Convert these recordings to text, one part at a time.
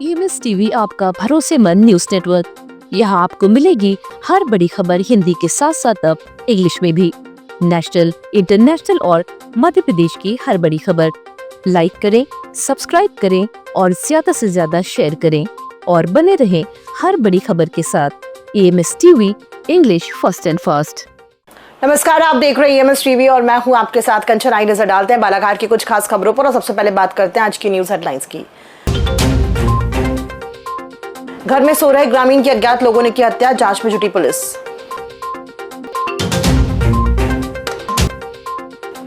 EMS TV आपका भरोसेमंद news network. यहाँ आपको मिलेगी हर बड़ी खबर हिंदी के साथ साथ अब इंग्लिश में भी। नेशनल, इंटरनेशनल और मध्य प्रदेश की हर बड़ी खबर लाइक करें, सब्सक्राइब करें और ज्यादा से ज्यादा शेयर करें और बने रहें हर बड़ी खबर के साथ। EMS TV, English first and fast. नमस्कार, आप देख रहे हैं EMS टीवी और मैं हूं आपके साथ कंचन। आई नजर डालते हैं बालाघाट की कुछ खास खबरों पर और सबसे पहले बात करते हैं आज की न्यूज हेडलाइंस की। घर में सो रहे ग्रामीण की अज्ञात लोगों ने की हत्या, जांच में जुटी पुलिस।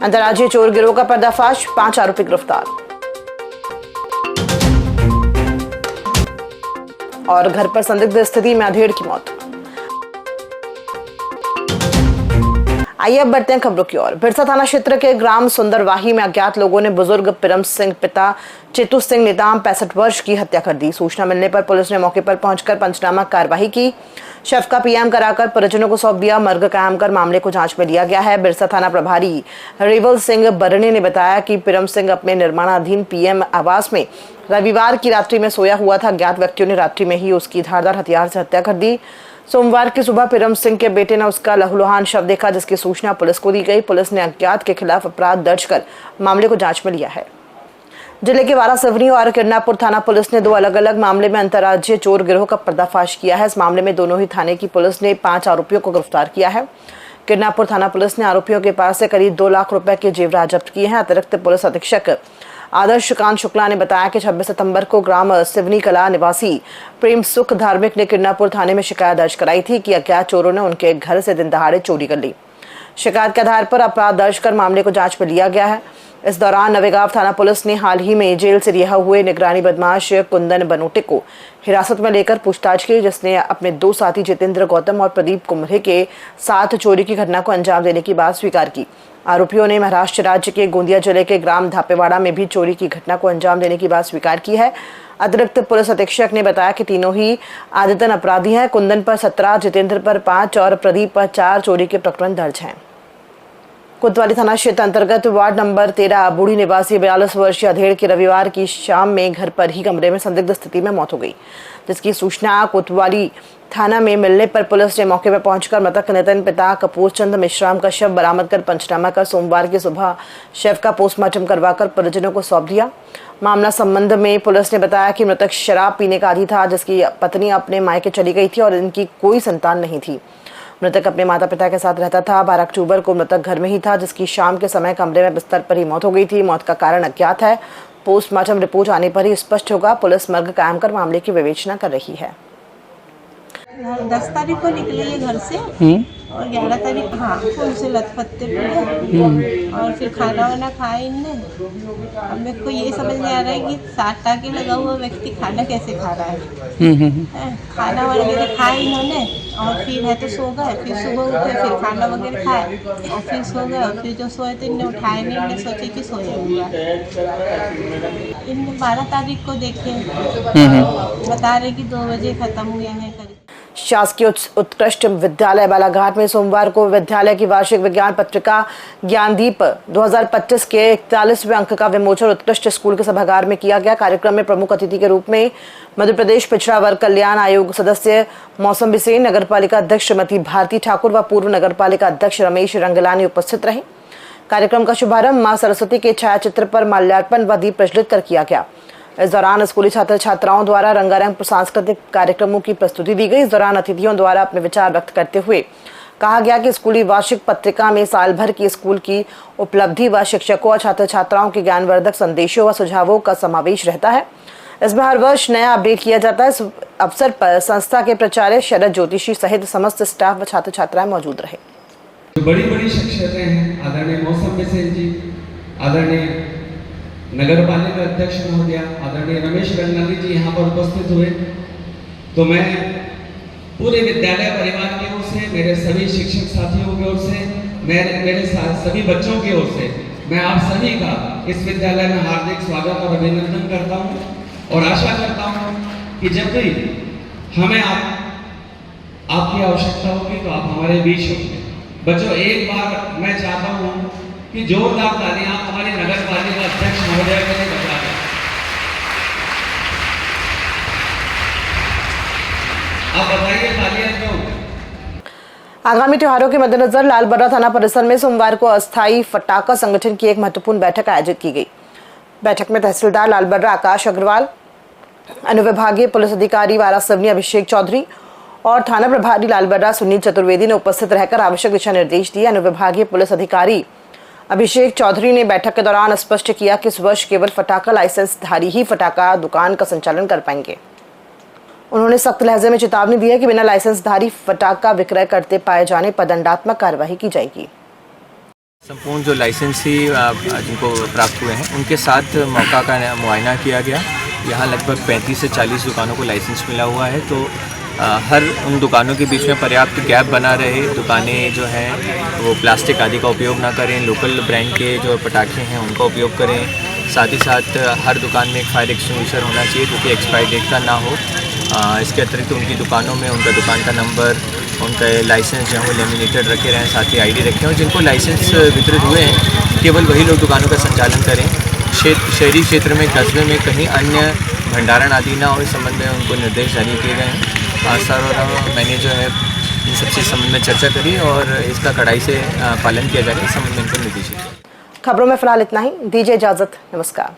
अंतर्राज्यीय चोर गिरोह का पर्दाफाश, 5 आरोपी गिरफ्तार। और घर पर संदिग्ध स्थिति में अधेड़ की मौत। आइए अब बढ़ते हैं खबरों की ओर। बिरसा थाना क्षेत्र के ग्राम सुंदरवाही में अज्ञात लोगों ने बुजुर्ग पिरम सिंह पिता चेतु सिंह निदाम 65 वर्ष की हत्या कर दी। सूचना मिलने पर पुलिस ने मौके पर पहुंचकर पंचनामा कार्रवाई की। शव का पीएम कराकर परिजनों को सौंप दिया। मर्ग कायम कर मामले को जांच में लिया गया है। बिरसा थाना प्रभारी रेवल सिंह बरने ने बताया कि पिरम सिंह अपने निर्माणाधीन पीएम आवास में रविवार की रात्रि में सोया हुआ था। अज्ञात व्यक्तियों ने रात्रि में ही उसकी धारदार हथियार से हत्या कर दी। सोमवार की सुबह पिरम सिंह के बेटे ने उसका लहूलुहान शव देखा, जिसकी सूचना पुलिस को दी गई। पुलिस ने अज्ञात के खिलाफ अपराध दर्ज कर मामले को जांच में लिया है। जिले के वारासिवनी और किरनापुर थाना पुलिस ने 2 अलग अलग मामले में अंतर्राज्यीय चोर गिरोह का पर्दाफाश किया है। इस मामले में दोनों ही थाने की पुलिस ने 5 आरोपियों को गिरफ्तार किया है। किरनापुर थाना पुलिस ने आरोपियों के पास से करीब 2 लाख रुपए के जेवरात जब्त किए हैं। अतिरिक्त पुलिस अधीक्षक आदर्श कांत शुक्ला ने बताया कि 26 सितंबर को ग्राम सिवनी कला निवासी प्रेम सुख धार्मिक ने किरनापुर थाने में शिकायत दर्ज कराई थी कि अज्ञात चोरों ने उनके घर से दिन दहाड़े चोरी कर ली। शिकायत के आधार पर अपराध दर्ज कर मामले को जांच में लिया गया है। इस दौरान नवेगांव थाना पुलिस ने हाल ही में जेल से रिहा हुए निगरानी बदमाश कुंदन बनोटे को हिरासत में लेकर पूछताछ की, जिसने अपने 2 साथी जितेंद्र गौतम और प्रदीप कुम्भरे के साथ चोरी की घटना को अंजाम देने की बात स्वीकार की। आरोपियों ने महाराष्ट्र राज्य के गोंदिया जिले के ग्राम धापेवाड़ा में भी चोरी की घटना को अंजाम देने की बात स्वीकार की है। अतिरिक्त पुलिस अधीक्षक ने बताया कि तीनों ही आदतन अपराधी हैं। कुंदन पर 17, जितेंद्र पर 5 और प्रदीप पर 4 चोरी के प्रकरण दर्ज हैं। कोतवाली थाना क्षेत्र अंतर्गत वार्ड नंबर 13 बूढ़ी निवासी 42 वर्षीय अधेड़ की रविवार की शाम में घर पर ही कमरे में संदिग्ध स्थिति में मौत हो गई, जिसकी सूचना कोतवाली थाना में मिलने पर पुलिस ने मौके पर पहुंचकर मृतक नितिन पिता कपूर चंद मिश्राम का शव बरामद कर पंचनामा कर सोमवार की सुबह शव का पोस्टमार्टम करवाकर परिजनों को सौंप दिया। मामला संबंध में पुलिस ने बताया कि मृतक शराब पीने का आदी था, जिसकी पत्नी अपने मायके चली गई थी और इनकी कोई संतान नहीं थी। मृतक अपने माता पिता के साथ रहता था। 12 अक्टूबर को मृतक घर में ही था, जिसकी शाम के समय कमरे में बिस्तर पर ही मौत हो गई थी। मौत का कारण अज्ञात है। पोस्टमार्टम रिपोर्ट आने पर ही स्पष्ट होगा। पुलिस मर्ग कायम कर मामले की विवेचना कर रही है। 10 तारीख को निकले ये घर से और 11 तारीख फूल से लथपत्ते पड़े और फिर खाना वाना खाया इनने। अब मेरे को ये समझ नहीं आ रहा है कि 60 टाके लगा हुआ व्यक्ति खाना कैसे खा रहा है। खाना वगैरह खाए इन्होंने और फिर है तो सो गए, फिर सुबह उठे, फिर खाना वगैरह खाए और फिर सो गए और फिर जो सोए थे इनने उठाए नहीं। इनने सोचे कि सोया हुआ। इनने 12 तारीख को देखे, बता रहे कि 2 बजे खत्म हुए हैं करीब। शासकीय उत्कृष्ट विद्यालय बालाघाट में सोमवार को विद्यालय की वार्षिक विज्ञान पत्रिका ज्ञानदीप 2025 के 41वें अंक का विमोचन उत्कृष्ट स्कूल के सभागार में किया गया। कार्यक्रम में प्रमुख अतिथि के रूप में मध्य प्रदेश पिछड़ा वर्ग कल्याण आयोग सदस्य मौसम सेन, नगर पालिका अध्यक्ष श्रीमती भारती ठाकुर व पूर्व नगर पालिका अध्यक्ष रमेश रंगलानी उपस्थित रहे। कार्यक्रम का शुभारंभ मां सरस्वती के छायाचित्र पर माल्यार्पण व दीप प्रज्वलित कर किया गया। इस दौरान स्कूली छात्र छात्राओं द्वारा रंगारंग सांस्कृतिक कार्यक्रमों की प्रस्तुति दी गई। इस दौरान अतिथियों द्वारा अपने विचार व्यक्त करते हुए कहा गया कि स्कूली वार्षिक पत्रिका में साल भर की स्कूल की उपलब्धि व शिक्षकों और छात्र छात्राओं के ज्ञानवर्धक संदेशों व सुझावों का समावेश रहता है। इसमें हर वर्ष नया अपडेट किया जाता है। इस अवसर पर संस्था के प्राचार्य शरद ज्योतिषी सहित समस्त स्टाफ व छात्र छात्राएं मौजूद रहे। बड़ी बड़ी शख्सियतें हैं, आदरणीय मौसम सेन जी, आदरणीय नगर पालिका अध्यक्ष महोदय, आदरणीय रमेश रंगलानी जी यहाँ पर उपस्थित हुए। तो मैं पूरे विद्यालय परिवार की ओर से, मेरे सभी शिक्षक साथियों की ओर से, मेरे सभी बच्चों की ओर से मैं आप सभी का इस विद्यालय में हार्दिक स्वागत और अभिनंदन करता हूँ और आशा करता हूँ कि जब भी हमें आपकी आवश्यकता होगी तो आप हमारे बीच होंगे। बच्चों, एक बार मैं चाहता हूँ कि जोरदार तालियां हमारे नगर पालिका अध्यक्ष महोदय के लिए बजा दें। आप बताइए तालियां क्यों? आगामी त्योहारों के मद्देनजर लालबर्रा थाना परिसर में सोमवार को अस्थायी फटाका संगठन की एक महत्वपूर्ण बैठक आयोजित की गई। बैठक में तहसीलदार लालबर्रा आकाश अग्रवाल, अनुविभागीय पुलिस अधिकारी वारासिवनी अभिषेक चौधरी और थाना प्रभारी लालबर्रा सुनील चतुर्वेदी ने उपस्थित रहकर आवश्यक दिशा निर्देश दिए। अनुविभागीय पुलिस अधिकारी अभिषेक चौधरी ने बैठक के दौरान स्पष्ट किया कि इस वर्ष केवल फटाका लाइसेंसधारी ही फटाका दुकान का संचालन कर पाएंगे। उन्होंने सख्त लहजे में चेतावनी दी है कि बिना लाइसेंसधारी फटाका विक्रय करते पाए जाने पर दंडात्मक कार्रवाई की जाएगी। संपूर्ण जो लाइसेंसी जिनको प्राप्त हुए हैं उनके साथ मौका का मुआयना किया गया। यहाँ लगभग 35 से 40 दुकानों को लाइसेंस मिला हुआ है, तो हर उन दुकानों के बीच में पर्याप्त गैप बना रहे। दुकानें जो हैं वो प्लास्टिक आदि का उपयोग ना करें, लोकल ब्रांड के जो पटाखे हैं उनका उपयोग करें। साथ ही साथ हर दुकान में एक फायर एक्सटिंग्विशर होना चाहिए जो कि एक्सपायरी डेट का ना हो। इसके अतिरिक्त उनकी दुकानों में उनका दुकान का नंबर, उनका लाइसेंस जो है वो लेमिनेटेड रखे रहें, साथ ही आईडी रखें। और जिनको लाइसेंस वितरित हुए हैं केवल वही लोग दुकानों का संचालन करें। शहरी क्षेत्र में, कस्बे में कहीं अन्य भंडारण आदि ना हो, इस संबंध में उनको निर्देश जारी किए गए हैं। सर और मैंने जो है इन सब चीज़ संबंध में चर्चा करी और इसका कड़ाई से पालन किया जाएगा, इस संबंध में इनको निर्देश दिए। खबरों में फिलहाल इतना ही, दीजिए इजाजत, नमस्कार।